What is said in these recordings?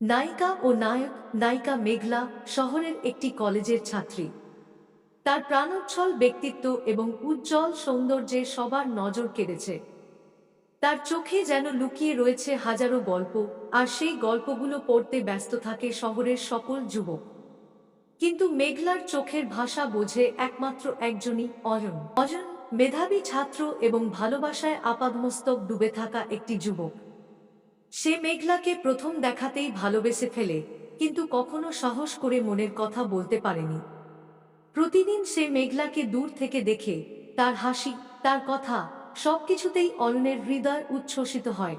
নায়িকা ও নায়ক। নায়িকা মেঘলা শহরের একটি কলেজের ছাত্রী। তার প্রাণোচ্ছল ব্যক্তিত্ব এবং উজ্জ্বল সৌন্দর্যে সবার নজর কেড়েছে। তার চোখে যেন লুকিয়ে রয়েছে হাজারো গল্প, আর সেই গল্পগুলো পড়তে ব্যস্ত থাকে শহরের সকল যুবক। কিন্তু মেঘলার চোখের ভাষা বোঝে একমাত্র একজনই, অয়ন। অয়ন মেধাবী ছাত্র এবং ভালোবাসায় আপাদমস্তক ডুবে থাকা একটি যুবক। সে মেঘলাকে প্রথম দেখাতেই ভালোবেসে ফেলে, কিন্তু কখনো সাহস করে মনের কথা বলতে পারেনি। প্রতিদিন সে মেঘলাকে দূর থেকে দেখে, তার হাসি, তার কথা, সবকিছুতেই অয়নের হৃদয় উচ্ছ্বসিত হয়।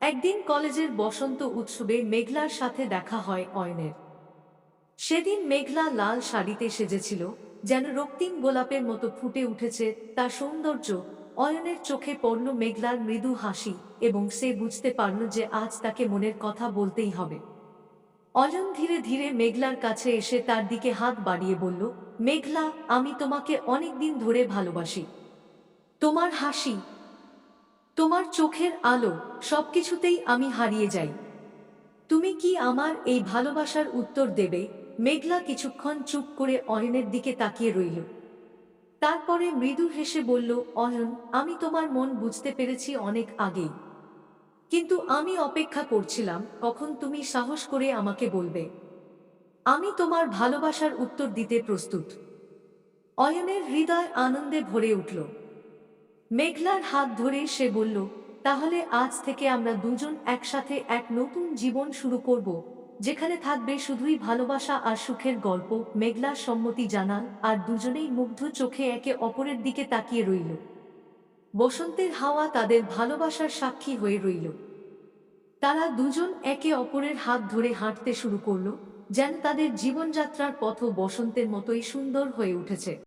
একদিন কলেজের বসন্ত উৎসবে মেঘলার সাথে দেখা হয় অয়নের। সেদিন মেঘলা লাল শাড়িতে সেজেছিল, যেন রক্তিম গোলাপের মতো ফুটে উঠেছে তার সৌন্দর্য। অয়নের চোখে পড়ল মেঘলার মৃদু হাসি, এবং সে বুঝতে পারল যে আজ তাকে মনের কথা বলতেই হবে। অয়ন ধীরে ধীরে মেঘলার কাছে এসে তার দিকে হাত বাড়িয়ে বলল, মেঘলা, আমি তোমাকে অনেক দিন ধরে ভালোবাসি। তোমার হাসি, তোমার চোখের আলো, সবকিছুতেই আমি হারিয়ে যাই। তুমি কি আমার এই ভালোবাসার উত্তর দেবে? মেঘলা কিছুক্ষণ চুপ করে অয়নের দিকে তাকিয়ে রইল। তারপরে মৃদু হেসে বলল, অয়ন, আমি তোমার মন বুঝতে পেরেছি অনেক আগেই। কিন্তু আমি অপেক্ষা করছিলাম কখন তুমি সাহস করে আমাকে বলবে। আমি তোমার ভালোবাসার উত্তর দিতে প্রস্তুত। অয়নের হৃদয় আনন্দে ভরে উঠল। মেঘলার হাত ধরে সে বলল, তাহলে আজ থেকে আমরা দুজন একসাথে এক নতুন জীবন শুরু করব, যেখানে থাকবে শুধুই ভালোবাসা আর সুখের গল্প। মেঘলা সম্মতি জানাল, আর দুজনেই মুগ্ধ চোখে একে অপরের দিকে তাকিয়ে রইল। বসন্তের হাওয়া তাদের ভালোবাসার সাক্ষী হয়ে রইল। তারা দুজন একে অপরের হাত ধরে হাঁটতে শুরু করল, যেন তাদের জীবনযাত্রার পথও বসন্তের মতোই সুন্দর হয়ে উঠেছে।